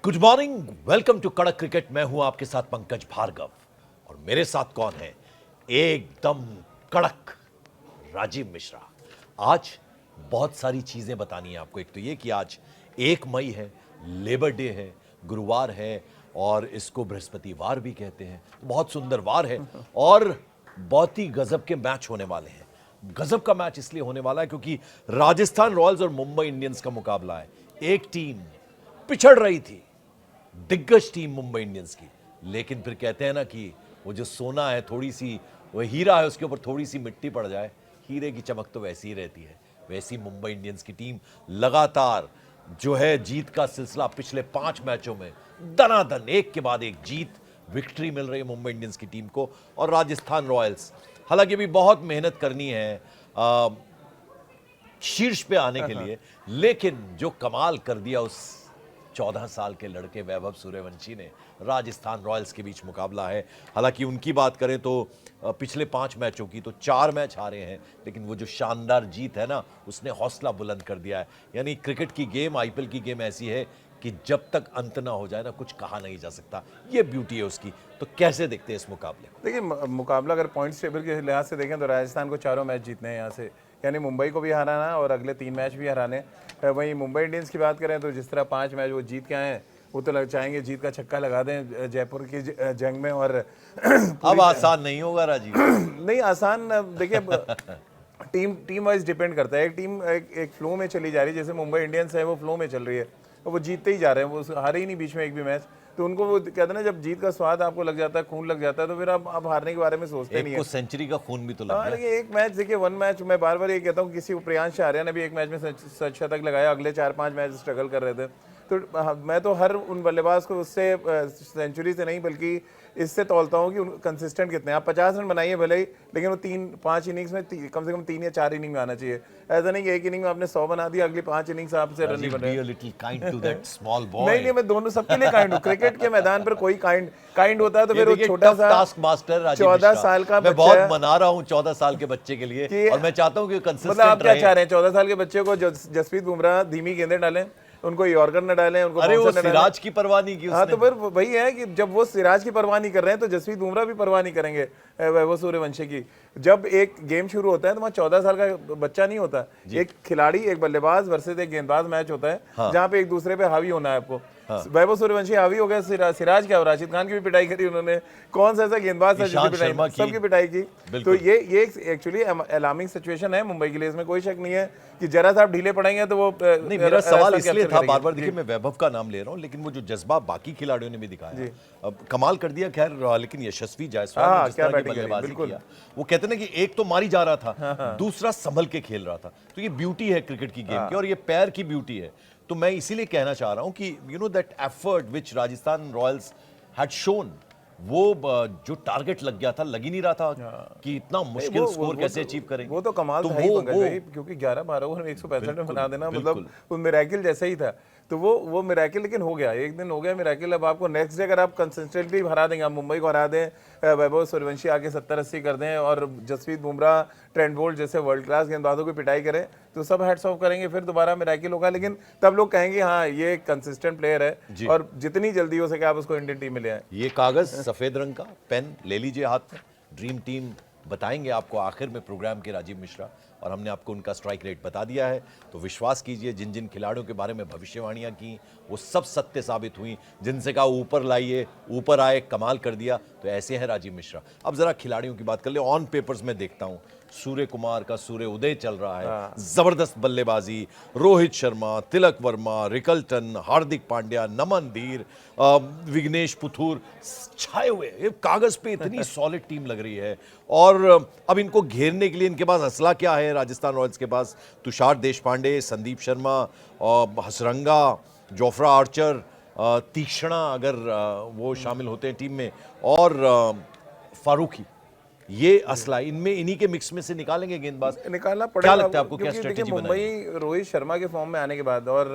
Good morning, welcome to कड़क cricket. मैं हूं आपके साथ पंकज भार्गव और मेरे साथ कौन है? एकदम कड़क राजीव मिश्रा। आज बहुत सारी चीजें बतानी है आपको। एक तो ये कि आज 1 मई है, लेबर डे है, गुरुवार है और इसको बृहस्पतिवार भी कहते हैं। बहुत सुंदर वार है और बहुत ही गजब के मैच होने वाले हैं। गजब का मैच इसलिए होने वाला है क्योंकि राजस्थान रॉयल्स और मुंबई इंडियंस का मुकाबला है। एक टीम पिछड़ रही थी, दिग्गज टीम मुंबई इंडियंस की, लेकिन फिर कहते हैं ना कि वो जो सोना है, थोड़ी सी वो हीरा है, उसके ऊपर थोड़ी सी मिट्टी पड़ जाए, हीरे की चमक तो वैसी ही रहती है। वैसी मुंबई इंडियंस की टीम लगातार जो है जीत का सिलसिला पिछले 5 मैचों में दनादन एक के बाद एक जीत, विक्ट्री मिल रही है मुंबई इंडियंस की टीम को। और राजस्थान रॉयल्स, हालांकि भी बहुत मेहनत करनी है शीर्ष पे आने के लिए, लेकिन जो कमाल कर दिया उस 14 साल के लड़के वैभव सूर्यवंशी ने। राजस्थान रॉयल्स के बीच मुकाबला है। हालांकि उनकी बात करें तो पिछले 5 मैचों की तो 4 मैच हारे हैं, लेकिन वो जो शानदार जीत है ना, उसने हौसला बुलंद कर दिया है। यानी क्रिकेट की गेम, आईपीएल की गेम ऐसी है कि जब तक अंत ना हो जाए ना, कुछ कहा नहीं जा सकता। ये ब्यूटी है उसकी। तो कैसे देखते हैं इस मुकाबले को? देखिए, मुकाबला अगर पॉइंट्स टेबल के लिहाज से देखें तो राजस्थान को चारों मैच जीतने हैं यहाँ से, यानी मुंबई को भी हराना और अगले 3 मैच भी हराने। वहीं मुंबई इंडियंस की बात करें तो जिस तरह 5 मैच वो जीत के आए हैं, वो तो चाहेंगे जीत का छक्का लगा दें जयपुर की जंग में। और अब आसान नहीं होगा राजीव। नहीं आसान, देखिए टीम वाइज डिपेंड करता है। एक टीम एक फ्लो में चली जा रही है, जैसे मुंबई इंडियंस है वो फ्लो में चल रही है और वो जीतते ही जा रहे हैं, वो हारे ही नहीं बीच में एक भी मैच। तो उनको वो कहते हैं ना, जब जीत का स्वाद आपको लग जाता है, खून लग जाता है, तो फिर आप हारने के बारे में सोचते नहीं है। सेंचुरी का खून भी तो लग गया। लेकिन एक मैच देखिए, 1 मैच, मैं बार बार ये कहता हूँ, किसी प्रियांश आर्या ने भी एक मैच में शतक लगाया, अगले 4-5 मैच स्ट्रगल कर रहे थे। तो मैं तो हर उन बल्लेबाज को उससे सेंचुरी से नहीं बल्कि इससे तौलता हूँ कि कंसिस्टेंट कितने। आप 50 रन बनाइए भले ही, लेकिन वो 3-5 इनिंग्स में कम से कम 3 या 4 इनिंग में आना चाहिए। ऐसा नहीं कि एक इनिंग में आपने 100 बना दिया, अगली 5 इनिंग्स आपसे रन नहीं बने। नहीं, मैं दोनों सबके लिए काइंड हूँ। क्रिकेट के मैदान पर कोई काइंड होता है तो फिर वो छोटा सा टास्क मास्टर 14 साल का मैं बहुत मना रहा हूँ 14 साल के बच्चे के लिए, और मैं चाहता हूँ कि कंसिस्टेंट मतलब आप क्या रहे। चाह रहे हैं? 14 साल के बच्चे को जसप्रीत बुमराह धीमी गेंदें डालें, उनको यॉर्कर न डालें, उनको अरे वो बाउंसर न डालें। सिराज की परवाह नहीं की उसने। हाँ, तो फिर वही है कि जब वो सिराज की परवाह नहीं कर रहे हैं तो जसप्रीत बुमराह भी परवाह नहीं करेंगे वैभव सूर्यवंशी की। जब एक गेम शुरू होता है तो वहाँ 14 साल का बच्चा नहीं होता। एक खिलाड़ी, एक बल्लेबाज वर्सेस एक गेंदबाज मैच होता है, जहाँ पे एक दूसरे पे हावी होना है आपको। वैभव सूर्यवंशी हावी हो गया, सिराज क्या हो, राशिद खान की भी पिटाई करी उन्होंने। कौन सा ऐसा गेंदबाज था जिसकी पिटाई, सबकी पिटाई की। तो ये एक्चुअली अलार्मिंग सिचुएशन है मुंबई के लिए, इसमें कोई शक नहीं है कि जरा सा आप ढीले पड़ेंगे तो वो नहीं। मेरा सवाल इसलिए था, बार बार देखिए मैं वैभव का नाम ले रहा हूँ, लेकिन वो जो जज्बा बाकी खिलाड़ियों ने भी दिखाया, अब कमाल कर दिया। खैर, लेकिन यशस्वी जायसवाल जिस तरह की बल्लेबाजी किया, वो कहते ना कि एक तो मारी जा रहा था, दूसरा संभल के खेल रहा था। तो ये ब्यूटी है क्रिकेट की गेम की, और ये पैर की ब्यूटी है। तो मैं इसीलिए कहना चाह रहा हूं कि you know that effort which Rajasthan Royals had shown, वो जो टारगेट लग गया था, लग ही नहीं रहा था कि इतना मुश्किल स्कोर कैसे अचीव करेंगे। वो तो कमाल था ही पंकज भाई, क्योंकि 11-12 ओवर में 165 रन बना देना, मतलब वो मिरेकल जैसा ही था। तो वो मिरेकल, लेकिन हो गया, एक दिन हो गया मिरेकल। अब आपको नेक्स्ट डे अगर आप कंसिस्टेंटली हरा देंगे, आप मुंबई को हरा दें, वैभव सूर्यवंशी आके 70-80 कर दें और जसप्रीत बुमराह, ट्रेंट बोल्ट जैसे वर्ल्ड क्लास गेंदबाजों की पिटाई करें, तो सब हैट्स ऑफ करेंगे, फिर दोबारा मिरेकल होगा। लेकिन तब लोग कहेंगे हाँ ये कंसिस्टेंट प्लेयर है, और जितनी जल्दी हो सके आप उसको इंडियन टीम में ले आए। ये कागज सफेद रंग का पेन ले लीजिए हाथ में। ड्रीम टीम बताएंगे आपको आखिर में प्रोग्राम के राजीव मिश्रा, और हमने आपको उनका स्ट्राइक रेट बता दिया है। तो विश्वास कीजिए, जिन जिन खिलाड़ियों के बारे में भविष्यवाणियां की वो सब सत्य साबित हुई। जिनसे कहा ऊपर लाइए, ऊपर आए, कमाल कर दिया। तो ऐसे हैं राजीव मिश्रा। अब जरा खिलाड़ियों की बात कर ले। ऑन पेपर्स में देखता हूं सूर्य कुमार का सूर्य उदय चल रहा है, जबरदस्त बल्लेबाजी। रोहित शर्मा, तिलक वर्मा, रिकल्टन, हार्दिक पांड्या, नमन धीर, विघ्नेश पुथुर छाए हुए। कागज पे इतनी सॉलिड टीम लग रही है। और अब इनको घेरने के लिए इनके पास हौसला क्या है राजस्थान रॉयल्स के पास? तुषार देशपांडे, संदीप शर्मा, हसरंगा, जोफ्रा आर्चर, तीक्ष्णा अगर वो शामिल होते हैं टीम में, और फारूकी, ये असला, इनमें इन्हीं के मिक्स में से निकालेंगे गेंदबाज। निकालना पड़ेगा। क्या लगता है आपको, क्या स्ट्रेटेजी बनाई? मुंबई रोहित शर्मा के फॉर्म में आने के बाद, और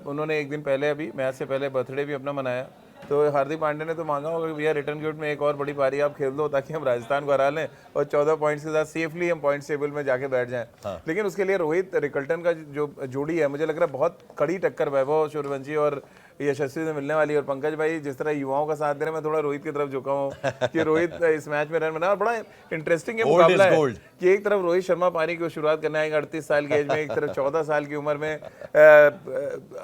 उन्होंने एक दिन पहले, अभी मैच से पहले बर्थडे भी अपना मनाया, तो हार्दिक पांड्या ने तो मांगा होगा कि भैया रिटर्न गिफ्ट में एक और बड़ी पारी आप खेल दो, ताकि हम राजस्थान को हरा लें और 14 पॉइंट्स के साथ सेफली हम पॉइंट्स टेबल में जाके बैठ जाएं। लेकिन उसके लिए रोहित रिकल्टन का जो जोड़ी है, मुझे लग रहा है बहुत कड़ी टक्कर वैभव सूर्यवंशी और यशस्वी से मिलने वाली है। और पंकज भाई जिस तरह युवाओं का साथ दे रहे हैं, मैं थोड़ा रोहित की तरफ झुका हूँ कि रोहित इस मैच में रन बना। और बड़ा इंटरेस्टिंग ये मुकाबला है कि एक तरफ रोहित शर्मा पारी की शुरुआत करने आएंगे 38 साल की एज में, एक तरफ 14 साल की उम्र में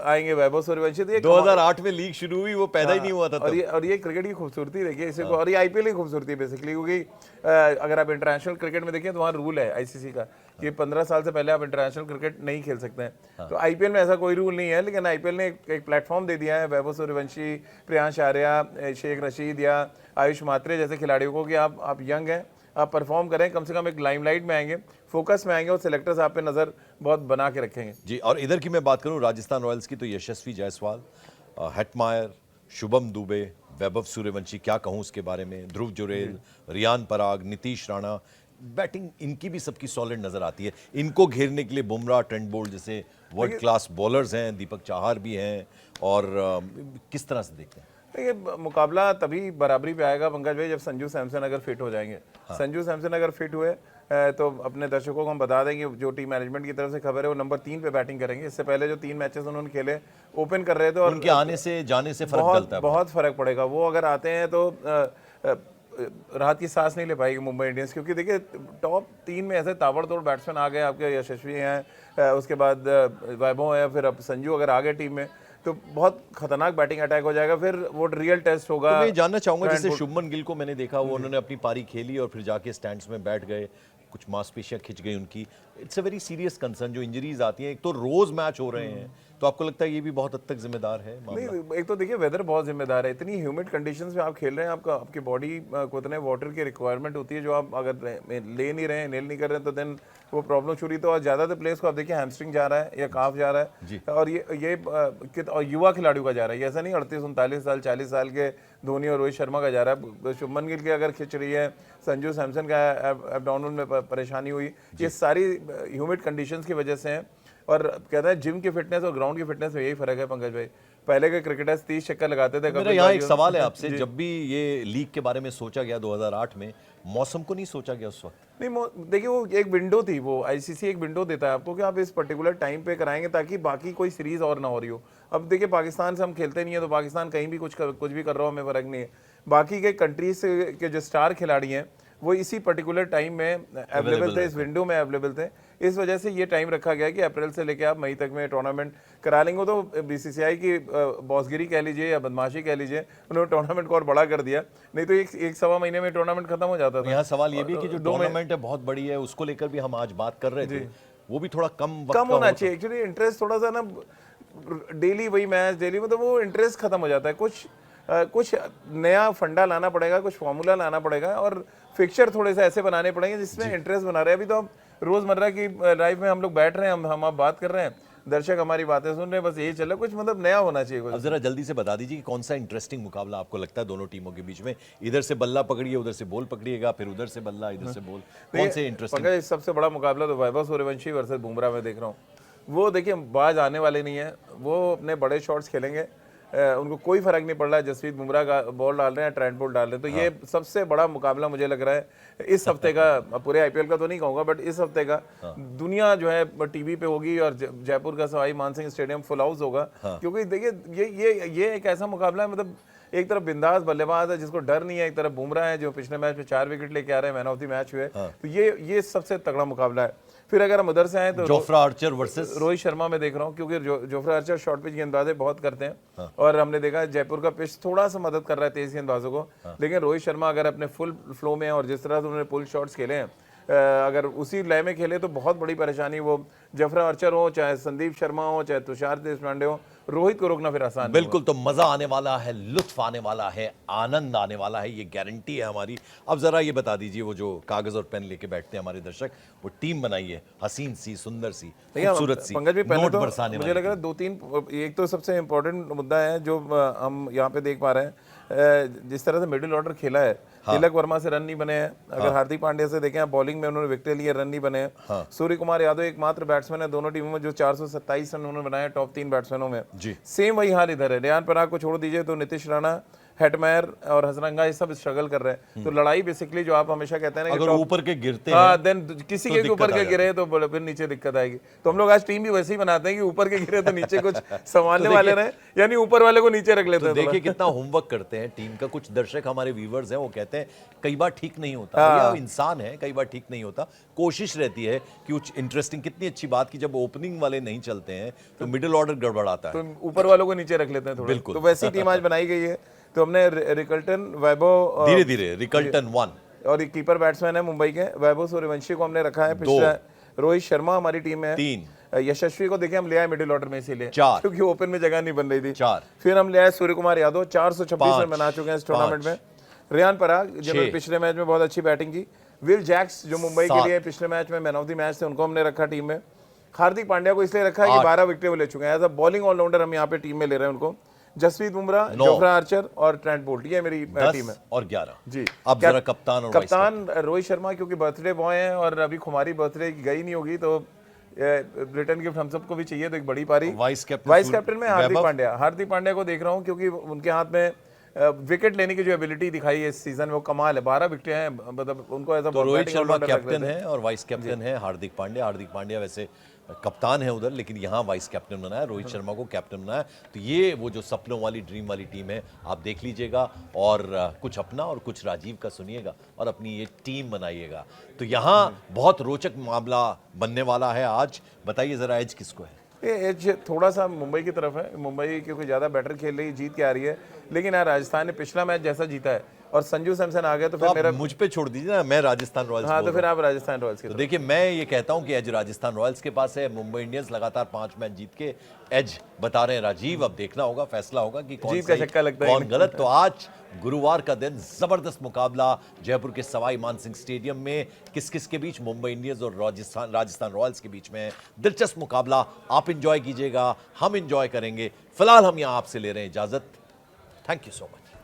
आएंगे वैभव सूर्यवंशी। तो 2008 में लीग शुरू हुई, वो पैदा ही नहीं हुआ था। और ये क्रिकेट की खूबसूरती देखिए इसे, और ये आईपीएल की खूबसूरती है बेसिकली, क्योंकि अगर आप इंटरनेशनल क्रिकेट में देखिए तो वहाँ रूल है आईसीसी का कि 15 साल से पहले आप इंटरनेशनल क्रिकेट नहीं खेल सकते हैं। तो आईपीएल में ऐसा कोई रूल नहीं है, लेकिन आईपीएल ने एक प्लेटफॉर्म दे दिया है वैभव सूर्यवंशी, प्रियांश आर्या, शेख रशीद या आयुष मात्रे जैसे खिलाड़ियों को कि आप यंग हैं, आप परफॉर्म करें, कम से कम एक लाइमलाइट में आएंगे, फोकस में आएंगे और सिलेक्टर्स आप पे नजर बहुत बना के रखेंगे जी। और इधर की मैं बात करूं राजस्थान रॉयल्स की, तो यशस्वी जायसवाल, हेटमायर, शुभम दुबे, वैभव सूर्यवंशी, क्या कहूं उसके बारे में, ध्रुव जुरेल, रियान पराग, नीतीश राणा, बैटिंग इनकी भी सबकी सॉलिड नजर आती है। इनको घेरने के लिए बुमराह, ट्रेंट बोल्ट जैसे वर्ल्ड क्लास बॉलर्स हैं, दीपक चाहर भी हैं। और किस तरह से देखते हैं? देखिए मुकाबला तभी बराबरी पे आएगा पंकज भाई जब संजू सैमसन अगर फिट हो जाएंगे। संजू सैमसन अगर फिट हुए तो अपने दर्शकों को हम बता देंगे, जो टीम मैनेजमेंट की तरफ से खबर है वो नंबर 3 पे बैटिंग करेंगे। इससे पहले जो 3 मैचेस उन्होंने खेले ओपन कर रहे थे, और उनके आने से जाने से फर्क डलता है, बहुत फर्क पड़ेगा। वो अगर आते हैं तो राहत की सांस नहीं ले पाएगी मुंबई इंडियंस, क्योंकि देखिए टॉप 3 में ऐसे ताबड़तोड़ बैट्समैन आ गए आपके, यशस्वी हैं, उसके बाद वैभव है, फिर अब संजू अगर आ गए टीम में तो बहुत खतरनाक बैटिंग अटैक हो जाएगा। फिर वो रियल टेस्ट होगा। तो मैं जानना चाहूंगा, जैसे शुभमन गिल को मैंने देखा, वो उन्होंने अपनी पारी खेली और फिर जाके स्टैंड्स में बैठ गए, कुछ मांसपेशियां खिंच गई उनकी। It's a very serious concern, जो इंजरीज आती हैं, एक तो रोज मैच हो रहे हैं, तो आपको लगता है ये भी बहुत हद तक जिम्मेदार है मामला? नहीं, एक तो देखिए वेदर बहुत जिम्मेदार है। इतनी ह्यूमिड कंडीशंस में आप खेल रहे हैं, आपकी बॉडी को इतने वाटर की रिक्वायरमेंट होती है, जो आप अगर ले नहीं रहे हैं, नेल नहीं कर रहे हैं, तो देन वो प्रॉब्लम शुरू। तो ज़्यादातर प्लेयर्स को आप देखिए हैमस्ट्रिंग जा रहा है या काफ जा रहा है, और और युवा खिलाड़ियों का जा रहा है, ऐसा नहीं 38-39 साल 40 साल के धोनी और रोहित शर्मा का जा रहा है। शुभमन गिल की अगर खिंच रही है, संजू सैमसन का एब्डोमिनल में परेशानी हुई, ये सारी ह्यूमिड कंडीशंस की वजह से हैं। और कहता है जिम की फिटनेस और ग्राउंड की फिटनेस में यही फर्क है पंकज भाई। पहले के क्रिकेटर्स 30 चक्कर लगाते थे। मेरा यहाँ एक सवाल है आपसे, जब भी ये लीग के बारे में सोचा गया 2008 में, मौसम को नहीं सोचा गया उस वक्त? नहीं, देखिए वो एक विंडो थी, वो आईसीसी एक विंडो देता है आपको कि आप इस पर्टिकुलर टाइम पे कराएंगे ताकि बाकी कोई सीरीज और ना हो रही हो। अब देखिए पाकिस्तान से हम खेलते नहीं है, तो पाकिस्तान कहीं भी कुछ भी कर रहा हो, हमें फर्क नहीं है। बाकी के कंट्रीज के जो स्टार खिलाड़ी हैं वो इसी पर्टिकुलर टाइम में अवेलेबल थे, इस विंडो में अवेलेबल थे। इस वजह से ये टाइम रखा गया कि अप्रैल से लेकर आप मई तक में टूर्नामेंट करा लेंगे। तो बीसीसीआई की बॉसगिरी कह लीजिए या बदमाशी कह लीजिए, उन्होंने टूर्नामेंट को और बड़ा कर दिया, नहीं तो एक सवा महीने में टूर्नामेंट खत्म हो जाता था। यहाँ सवाल ये भी कि जो टूर्नामेंट है बहुत बड़ी है, उसको लेकर भी हम आज बात कर रहे थे, वो भी थोड़ा कम होना चाहिए। एक्चुअली इंटरेस्ट थोड़ा सा ना, डेली वही मैच डेली में, तो वो इंटरेस्ट खत्म हो जाता है। कुछ नया फंडा लाना पड़ेगा, कुछ फॉर्मूला लाना पड़ेगा, और फिक्चर थोड़े से ऐसे बनाने पड़ेंगे जिसमें इंटरेस्ट बना रहे हैं। अभी तो हम रोजमर्रा की लाइफ में हम लोग बैठ रहे हैं, हम आप बात कर रहे हैं, दर्शक हमारी बातें सुन रहे हैं, बस यही चल रहा है। कुछ मतलब नया होना चाहिए कुछ। अब जरा जल्दी से बता दीजिए कि कौन सा इंटरेस्टिंग मुकाबला आपको लगता है दोनों टीमों के बीच में? इधर से बल्ला पकड़िए, उधर से बॉल पकड़िएगा, फिर उधर से बल्ला, इधर से बॉल, कौन से इंटरेस्टिंग? सबसे बड़ा मुकाबला तो वैभव सूर्यवंशी वर्सेस बुमराह में देख रहा हूँ। वो देखिए बाज आने वाले नहीं है, वो अपने बड़े शॉट्स खेलेंगे, उनको कोई फर्क नहीं पड़ रहा है जसप्रीत बुमराह का बॉल डाल रहे हैं, ट्रेंट बोल्ट डाल रहे हैं। तो ये सबसे बड़ा मुकाबला मुझे लग रहा है इस हफ्ते का, पूरे आईपीएल का तो नहीं कहूंगा, बट इस हफ्ते का। दुनिया जो है टीवी पे होगी और जयपुर का Sawai Mansingh stadium full house होगा, क्योंकि देखिए ये एक ऐसा मुकाबला है, मतलब एक तरफ बिंदास बल्लेबाज है जिसको डर नहीं है, एक तरफ बुमराह है जो पिछले मैच में 4 विकेट लेके आ रहे हैं, मैन ऑफ द मैच हुए। तो ये सबसे तगड़ा मुकाबला है। फिर अगर हम उधर से आए तो Jofra Archer versus Rohit Sharma में देख रहा हूँ, क्योंकि जोफ्रा आर्चर शॉर्ट पिच गेंदबाजी बहुत करते हैं, और हमने देखा जयपुर का पिच थोड़ा सा मदद कर रहा है तेज गेंदबाजों को। लेकिन रोहित शर्मा अगर अपने फुल फ्लो में और जिस तरह से उन्होंने पुल शॉट्स खेले हैं, अगर उसी लय में खेले तो बहुत बड़ी परेशानी, वो जोफ्रा आर्चर हो, चाहे संदीप शर्मा हो, चाहे तुषार देशपांडे हो, रोहित को रोकना फिर आसान बिल्कुल। तो मजा आने वाला है, लुत्फ आने वाला है, आनंद आने वाला है, ये गारंटी है हमारी। अब जरा ये बता दीजिए, वो जो कागज और पेन लेके बैठते हैं हमारे दर्शक, वो टीम बनाइए हसीन सी, सुंदर सी, खूबसूरत सी, पंकज भी नोट तो बरसाने मुझे लग रहा है 2-3, एक तो सबसे इंपॉर्टेंट मुद्दा है जो हम यहाँ पे देख पा रहे हैं, जिस तरह से मिडिल ऑर्डर खेला है, तिलक वर्मा से रन नहीं बने हैं। अगर हार्दिक पांड्या से देखें, बॉलिंग में उन्होंने विकेट लिए, रन नहीं बने हैं। सूर्य कुमार यादव एकमात्र बैट्समैन है दोनों टीमों में जो 427 रन उन्होंने बनाए टॉप 3 बैट्समैनों में। सेम वही हाल इधर है। रियान पराग को छोड़ दीजिए तो नीतीश राणा, हेटमेयर और हसरंगा ये सब स्ट्रगल कर रहे हैं। तो लड़ाई बेसिकली जो आप हमेशा कहते हैं ना कि अगर ऊपर के गिरते हाँ, हैं देन किसी तो के भी दिक्कत ऊपर आ के जाती गिरे तो फिर नीचे दिक्कत आएगी। तो हम लोग आज टीम भी वैसे ही बनाते हैं कि ऊपर के गिरे तो नीचे कुछ संभालने वाले रहे, यानी ऊपर वाले को नीचे रख लेते तो हैं। देखिए कितना होमवर्क करते हैं टीम का। कुछ दर्शक हमारे व्यूवर्स हैं, वो कहते हैं कई बार ठीक नहीं होता, भैया इंसान है, कई बार ठीक नहीं होता। कोशिश रहती है कि कुछ इंटरेस्टिंग, कितनी अच्छी बात कि जब ओपनिंग वाले नहीं चलते हैं तो मिडिल ऑर्डर गड़बड़ाता है, तो ऊपर वालों को नीचे रख लेते हैं थोड़ा। बिल्कुल। तो वैसी टीम आज बनाई गई है। तो हमने रिकल्टन, वैभव, धीरे धीरे रिकल्टन 1 और एक कीपर बैट्समैन है मुंबई के वैभव सूर्यवंशी को हमने रखा है। पिछला रोहित शर्मा हमारी टीम में है। 3 यशस्वी को देखिए हम ले आए मिडिल ऑर्डर में, इसीलिए 4 क्योंकि ओपन में जगह नहीं बन रही थी। 4 फिर हम ले आए सूर्य कुमार यादव, 426 रन 5 बना चुके हैं इस टूर्नामेंट में। रियान पराग जिन्होंने 6 पिछले मैच में बहुत अच्छी बैटिंग की। विल जैक्स जो मुंबई के 7 लिए पिछले मैच में मैन ऑफ द मैच थे, उनको हमने रखा टीम में। हार्दिक पांड्या को इसलिए रखा है कि 12 विकेटें वो ले चुके हैं। एज अ बॉलिंग ऑलराउंडर हम यहाँ पे टीम में ले रहे हैं उनको। जसप्रीत बुमराह, 9 जोफ्रा आर्चर और ट्रेंट बोल्ट, ये मेरी टीम 10 है और 11 जी। अब जरा कप्तान और वाइस कप्तान रोहित शर्मा, क्योंकि बर्थडे बॉय हैं और अभी खुमारी बर्थडे गई नहीं होगी, तो रिटर्न गिफ्ट हम सबको भी चाहिए, तो एक बड़ी पारी। वाइस कैप्टन वाइस कैप्टन में हार्दिक पांड्या। हार्दिक पांड्या को देख रहा हूँ क्योंकि उनके हाथ में विकेट लेने की जो एबिलिटी दिखाई है इस सीजन में, वो कमाल है। 12 विकेट हैं, मतलब उनको ऐसा तो रोहित शर्मा कैप्टन है और वाइस कैप्टन है हार्दिक पांड्या। हार्दिक पांड्या वैसे कप्तान है उधर, लेकिन यहाँ वाइस कैप्टन बनाया, रोहित शर्मा को कैप्टन बनाया। तो ये वो जो सपनों वाली, ड्रीम वाली टीम है, आप देख लीजिएगा और कुछ अपना और कुछ राजीव का सुनिएगा और अपनी ये टीम बनाइएगा। तो यहाँ बहुत रोचक मामला बनने वाला है आज। बताइए जरा एज किसको है? ये एज थोड़ा सा मुंबई की तरफ है। मुंबई क्योंकि ज़्यादा बेटर खेल रही, जीत के आ रही है। लेकिन यार राजस्थान ने पिछला मैच जैसा जीता है और संजू सैमसन आ गए तो फिर मेरा मुझ पे छोड़ दीजिए ना, मैं राजस्थान रॉयल्स हाँ, बोल तो फिर रहा आप राजस्थान रॉयल्स की हूं। तो तरफ। देखिए मैं ये कहता हूं कि एज राजस्थान रॉयल्स के पास है। मुंबई इंडियंस लगातार 5 मैच जीत के एज बता रहे हैं राजीव। अब देखना होगा, फैसला होगा कि कौन जीत का सही, छक्का लगता है कौन गलत। तो आज गुरुवार का दिन, जबरदस्त मुकाबला जयपुर के सवाई मानसिंह स्टेडियम में। किस किस के बीच? मुंबई इंडियंस और राजस्थान रॉयल्स के बीच में दिलचस्प मुकाबला। आप इंजॉय कीजिएगा, हम इंजॉय करेंगे। फिलहाल हम यहां आपसे ले रहे हैं इजाजत। Thank you so much.